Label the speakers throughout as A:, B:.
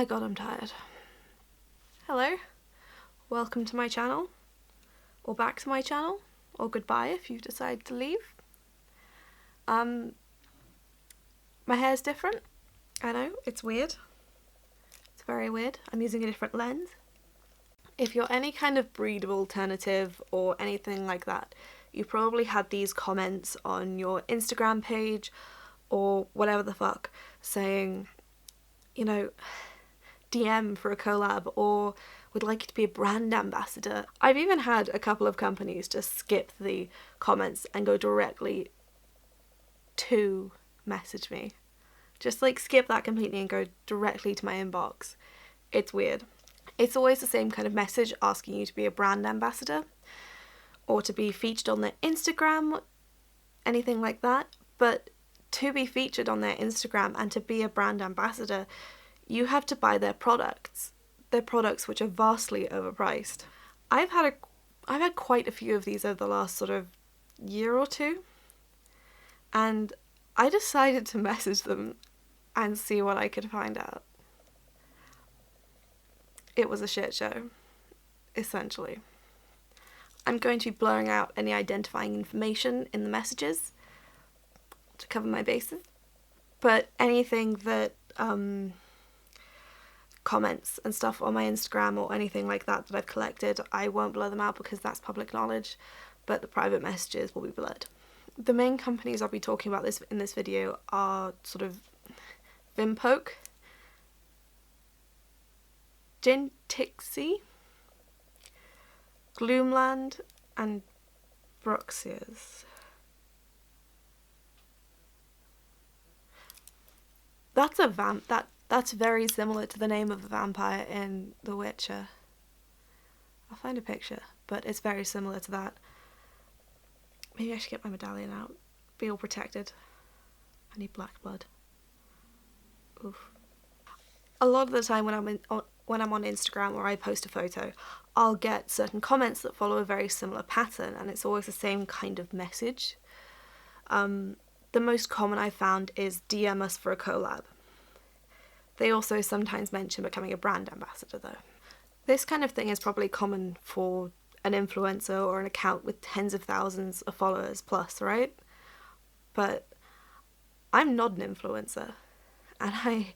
A: My god, I'm tired. Hello, welcome to my channel, or back to my channel, or goodbye if you decide to leave. My hair's different. I know, it's weird. It's very weird. I'm using a different lens. If you're any kind of breed of alternative or anything like that, you probably had these comments on your Instagram page or whatever the fuck saying, you know, DM for a collab or would like you to be a brand ambassador. I've even had a couple of companies just skip the comments and go directly to message me. Just like skip that completely and go directly to my inbox. It's weird. It's always the same kind of message asking you to be a brand ambassador or to be featured on their Instagram, anything like that. But to be featured on their Instagram and to be a brand ambassador, you have to buy their products which are vastly overpriced. I've had quite a few of these over the last sort of year or two, and I decided to message them and see what I could find out. It was a shit show, essentially. I'm going to be blurring out any identifying information in the messages to cover my bases, but anything that comments and stuff on my Instagram or anything like that I've collected, I won't blur them out because that's public knowledge, but the private messages will be blurred. The main companies I'll be talking about in this video are sort of Vimpoke, Gintixie, Gloomland, and Broxias. That's very similar to the name of the vampire in The Witcher. I'll find a picture, but it's very similar to that. Maybe I should get my medallion out. Be all protected. I need black blood. Oof. A lot of the time when I'm on Instagram or I post a photo, I'll get certain comments that follow a very similar pattern, and it's always the same kind of message. The most common I've found is DM us for a collab. They also sometimes mention becoming a brand ambassador though. This kind of thing is probably common for an influencer or an account with tens of thousands of followers plus, right? But I'm not an influencer, and I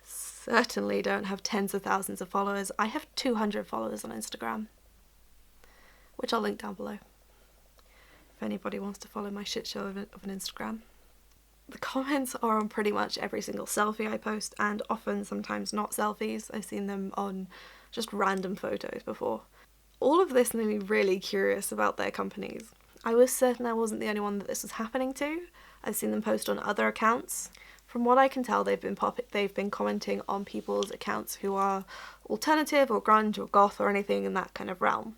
A: certainly don't have tens of thousands of followers. I have 200 followers on Instagram, which I'll link down below if anybody wants to follow my shit show of an Instagram. The comments are on pretty much every single selfie I post, and often sometimes not selfies. I've seen them on just random photos before. All of this made me really curious about their companies. I was certain I wasn't the only one that this was happening to. I've seen them post on other accounts. From what I can tell, they've been commenting on people's accounts who are alternative or grunge or goth or anything in that kind of realm.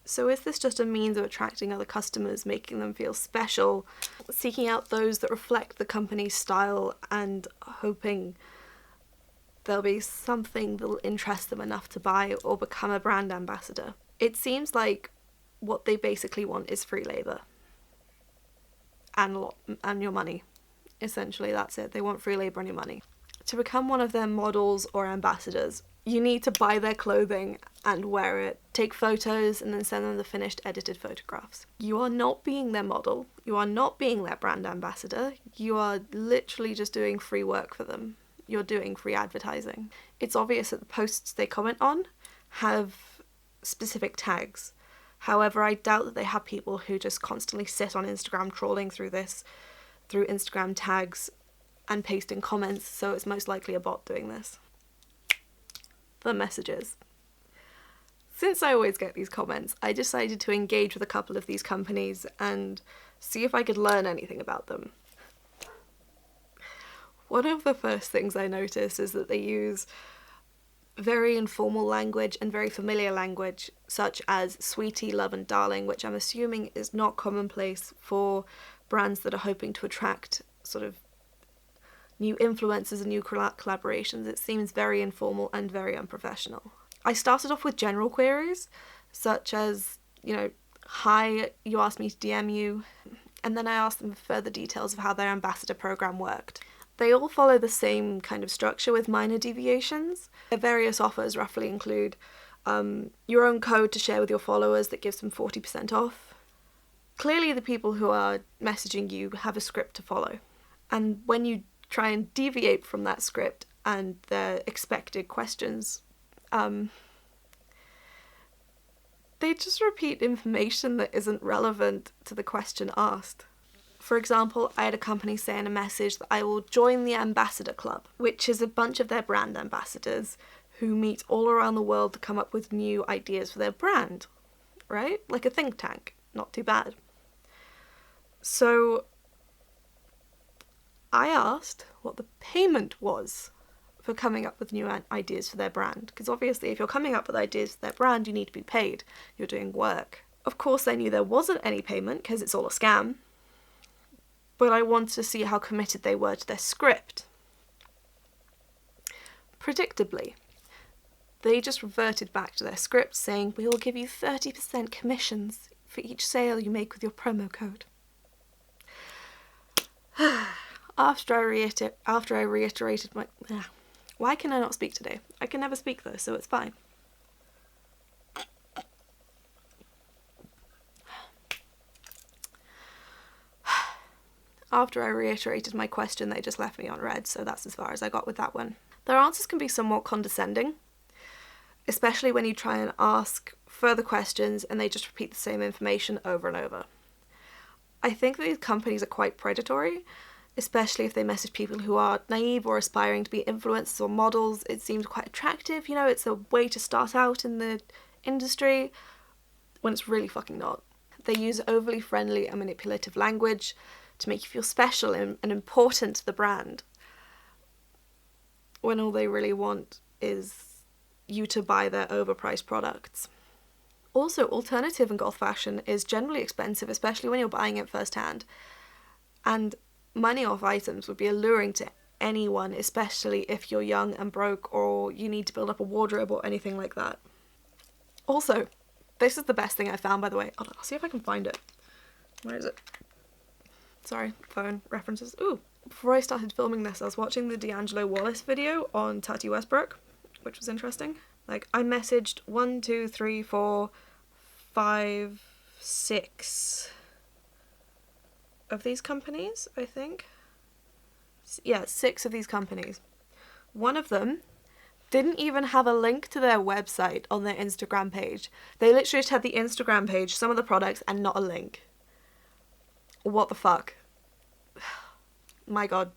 A: So is this just a means of attracting other customers, making them feel special, seeking out those that reflect the company's style and hoping there'll be something that'll interest them enough to buy or become a brand ambassador? It seems like what they basically want is free labour and your money. Essentially, that's it. They want free labour and your money. To become one of their models or ambassadors, you need to buy their clothing and wear it, take photos, and then send them the finished edited photographs. You are not being their model. You are not being their brand ambassador. You are literally just doing free work for them. You're doing free advertising. It's obvious that the posts they comment on have specific tags. However, I doubt that they have people who just constantly sit on Instagram trawling through Instagram tags and pasting comments, so it's most likely a bot doing this. The messages. Since I always get these comments, I decided to engage with a couple of these companies and see if I could learn anything about them. One of the first things I noticed is that they use very informal language and very familiar language, such as sweetie, love and darling, which I'm assuming is not commonplace for brands that are hoping to attract sort of new influencers and new collaborations. It seems very informal and very unprofessional. I started off with general queries, such as, hi, you asked me to DM you, and then I asked them further details of how their ambassador program worked. They all follow the same kind of structure with minor deviations. Their various offers roughly include your own code to share with your followers that gives them 40% off. Clearly the people who are messaging you have a script to follow. And when you try and deviate from that script and their expected questions, they just repeat information that isn't relevant to the question asked. For example, I had a company say in a message that I will join the Ambassador Club, which is a bunch of their brand ambassadors who meet all around the world to come up with new ideas for their brand, right? Like a think tank. Not too bad. So I asked what the payment was for coming up with new ideas for their brand, because obviously if you're coming up with ideas for their brand, you need to be paid. You're doing work. Of course, I knew there wasn't any payment because it's all a scam, but I wanted to see how committed they were to their script. Predictably, they just reverted back to their script saying, we will give you 30% commissions for each sale you make with your promo code. After I reiterated my... Why can I not speak today? I can never speak though, so it's fine. After I reiterated my question, they just left me on red, so that's as far as I got with that one. Their answers can be somewhat condescending, especially when you try and ask further questions and they just repeat the same information over and over. I think that these companies are quite predatory, especially if they message people who are naive or aspiring to be influencers or models. It seems quite attractive, you know, it's a way to start out in the industry, when it's really fucking not. They use overly friendly and manipulative language to make you feel special and important to the brand, when all they really want is you to buy their overpriced products. Also, alternative and goth fashion is generally expensive, especially when you're buying it firsthand, and money off items would be alluring to anyone, especially if you're young and broke or you need to build up a wardrobe or anything like that. Also, this is the best thing I found, by the way. I'll see if I can find it. Where is it? Sorry, phone references. Ooh, before I started filming this, I was watching the D'Angelo Wallace video on Tati Westbrook, which was interesting. Like, I messaged 1, 2, 3, 4, 5, 6 of these companies, I think. Yeah, 6 of these companies. One of them didn't even have a link to their website on their Instagram page. They literally just had the Instagram page, some of the products, and not a link. What the fuck? My god.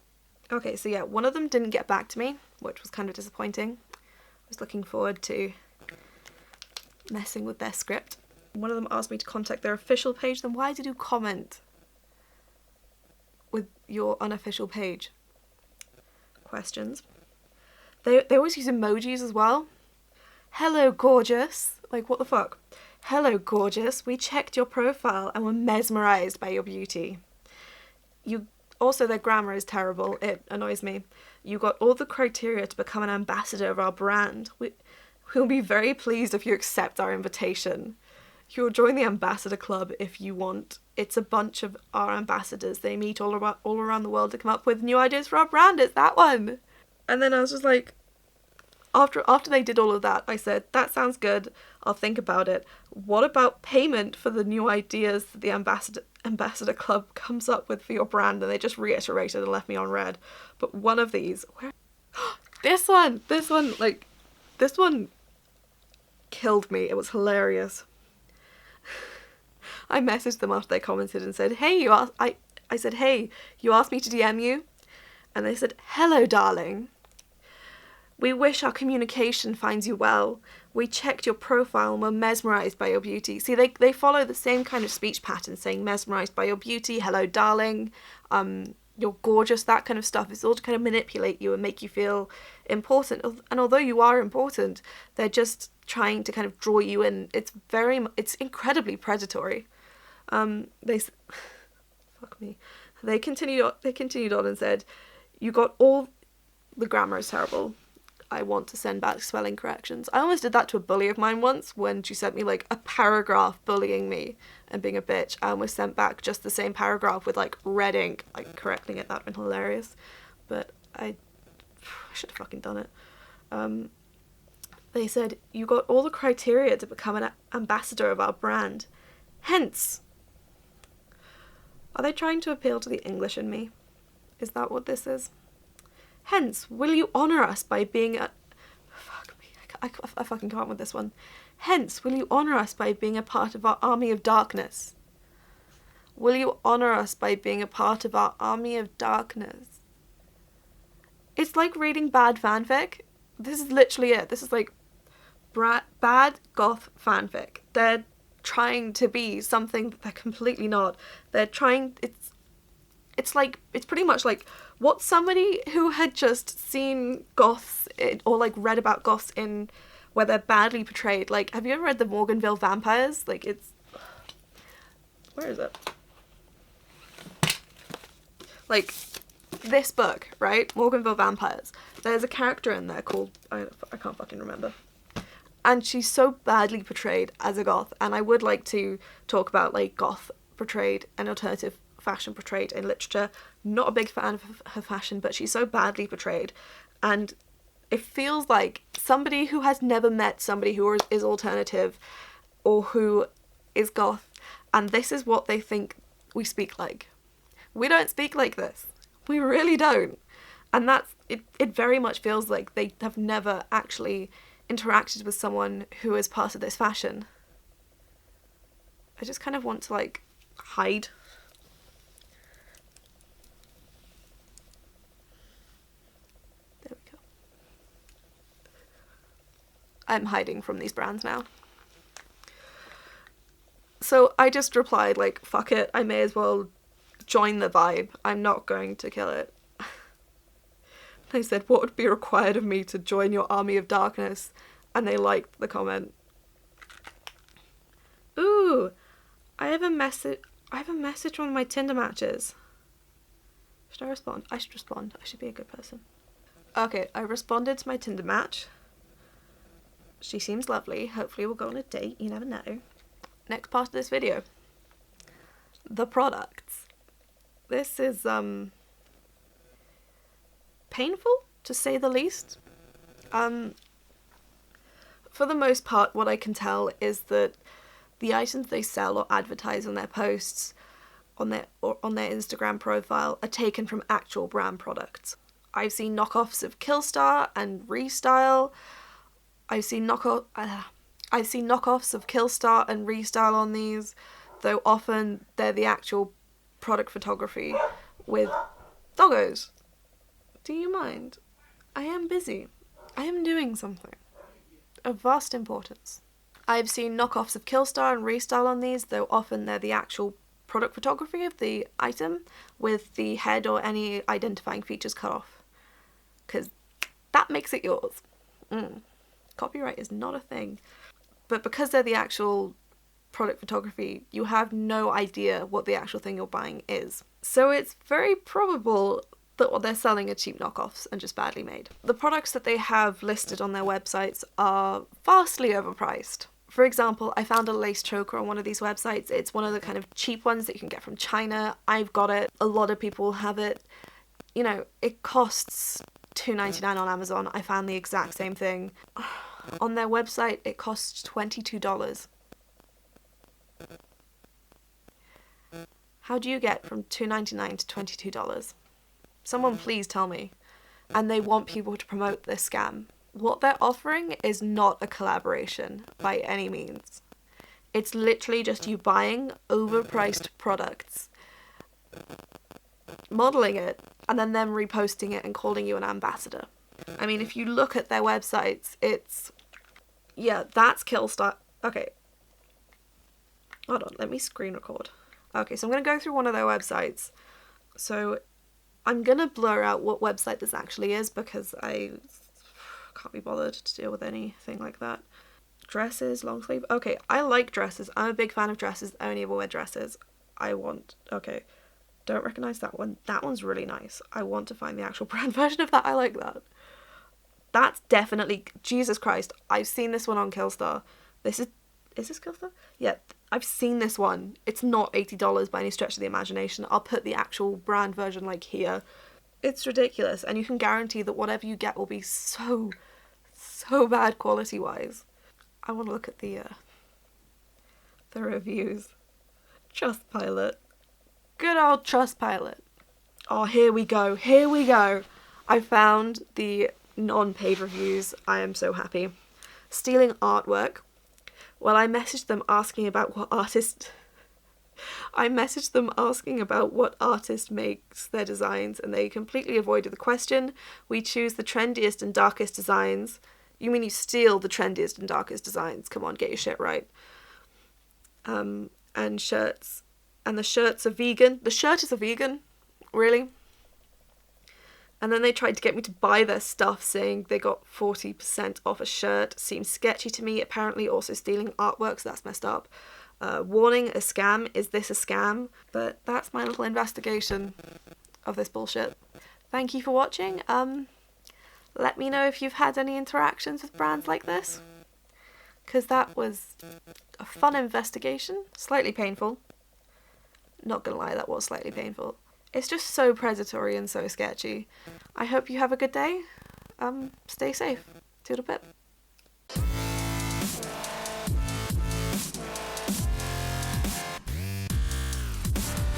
A: Okay, so yeah, one of them didn't get back to me, which was kind of disappointing. I was looking forward to messing with their script. One of them asked me to contact their official page. Then why did you comment with your unofficial page? Questions. They always use emojis as well. Hello, gorgeous. Like, what the fuck? Hello, gorgeous. We checked your profile and were mesmerised by your beauty. Also, their grammar is terrible. It annoys me. You got all the criteria to become an ambassador of our brand. We'll be very pleased if you accept our invitation. You'll join the Ambassador Club if you want. It's a bunch of our ambassadors. They meet all around the world to come up with new ideas for our brand. It's that one. And then I was just like, after they did all of that, I said, that sounds good. I'll think about it. What about payment for the new ideas that the Ambassador Club comes up with for your brand? And they just reiterated and left me on red. But one of these, this one killed me. It was hilarious. I messaged them after they commented and said, hey, I said, hey, you asked me to DM you? And they said, hello, darling. We wish our communication finds you well. We checked your profile and were mesmerised by your beauty. See, they follow the same kind of speech pattern, saying mesmerised by your beauty, hello, darling, you're gorgeous, that kind of stuff. It's all to kind of manipulate you and make you feel important. And although you are important, they're just trying to kind of draw you in. It's incredibly predatory. Fuck me. They continued on and said, you got all... The grammar is terrible. I want to send back spelling corrections. I almost did that to a bully of mine once when she sent me like a paragraph bullying me and being a bitch. I almost sent back just the same paragraph with like red ink, like correcting it. That'd been hilarious. but I should have fucking done it. They said, you got all the criteria to become an ambassador of our brand. Hence. Are they trying to appeal to the English in me? Is that what this is? Hence, will you honour us by being a... Fuck me, I fucking can't with this one. Hence, will you honour us by being a part of our army of darkness? Will you honour us by being a part of our army of darkness? It's like reading bad fanfic. This is literally it. This is like bad goth fanfic. They're trying to be something that they're completely not. They're trying... It's pretty much like what somebody who had just seen goths or like read about goths in where they're badly portrayed. Like, have you ever read the Morganville Vampires? Like, it's... Where is it? Like, this book, right? Morganville Vampires. There's a character in there called... I can't fucking remember. And she's so badly portrayed as a goth. And I would like to talk about, like, goth portrayed and alternative fashion portrayed in literature. Not a big fan of her fashion, but she's so badly portrayed. And it feels like somebody who has never met somebody who is alternative or who is goth, and this is what they think we speak like. We don't speak like this. We really don't. And that's it. It very much feels like they have never actually interacted with someone who is part of this fashion. I just kind of want to, like, hide. There we go. I'm hiding from these brands now. So I just replied, like, fuck it, I may as well join the vibe. I'm not going to kill it. They said, what would be required of me to join your army of darkness? And they liked the comment. Ooh, I have a message on my Tinder matches. Should I respond? I should respond. I should be a good person. Okay, I responded to my Tinder match. She seems lovely. Hopefully we'll go on a date. You never know. Next part of this video. The products. This is, painful, to say the least. For the most part, what I can tell is that the items they sell or advertise on their posts, on their Instagram profile, are taken from actual brand products. I've seen knockoffs of Killstar and Restyle. I've seen knockoffs of Killstar and Restyle on these, though often they're the actual product photography with doggos. Do you mind? I am busy. I am doing something of vast importance. I've seen knockoffs of Killstar and Restyle on these, though often they're the actual product photography of the item with the head or any identifying features cut off. Because that makes it yours. Copyright is not a thing. But because they're the actual product photography, you have no idea what the actual thing you're buying is. So it's very probable that what they're selling are cheap knockoffs and just badly made. The products that they have listed on their websites are vastly overpriced. For example, I found a lace choker on one of these websites. It's one of the kind of cheap ones that you can get from China. I've got it. A lot of people have it. You know, it costs $2.99 on Amazon. I found the exact same thing. On their website, it costs $22. How do you get from $2.99 to $22? Someone please tell me. And they want people to promote this scam. What they're offering is not a collaboration by any means. It's literally just you buying overpriced products, modeling it, and then them reposting it and calling you an ambassador. I mean, if you look at their websites, it's... Yeah, that's Killstar. Okay. Hold on, let me screen record. Okay, so I'm going to go through one of their websites. So I'm going to blur out what website this actually is because I can't be bothered to deal with anything like that. Dresses, long sleeve. Okay, I like dresses. I'm a big fan of dresses. I only ever wear dresses. Okay, don't recognize that one. That one's really nice. I want to find the actual brand version of that. I like that. That's definitely, Jesus Christ, I've seen this one on Killstar. Is this Killstar? Yeah, I've seen this one. It's not $80 by any stretch of the imagination. I'll put the actual brand version like here. It's ridiculous, and you can guarantee that whatever you get will be so bad quality-wise. I want to look at the reviews. Trustpilot. Good old Trustpilot. Oh, here we go. I found the non-paid reviews. I am so happy. Stealing artwork. Well, I messaged them asking about what artist makes their designs, and they completely avoided the question. We choose the trendiest and darkest designs. You mean you steal the trendiest and darkest designs? Come on, get your shit right. And shirts. And the shirts are vegan. The shirt is a vegan? Really? And then they tried to get me to buy their stuff, saying they got 40% off a shirt. Seems sketchy to me. Apparently also stealing artwork, so that's messed up. Warning, a scam. Is this a scam? But that's my little investigation of this bullshit. Thank you for watching. Let me know if you've had any interactions with brands like this, because that was a fun investigation. Slightly painful. Not gonna lie, that was slightly painful. It's just so predatory and so sketchy. I hope you have a good day. Stay safe. Toodle pip.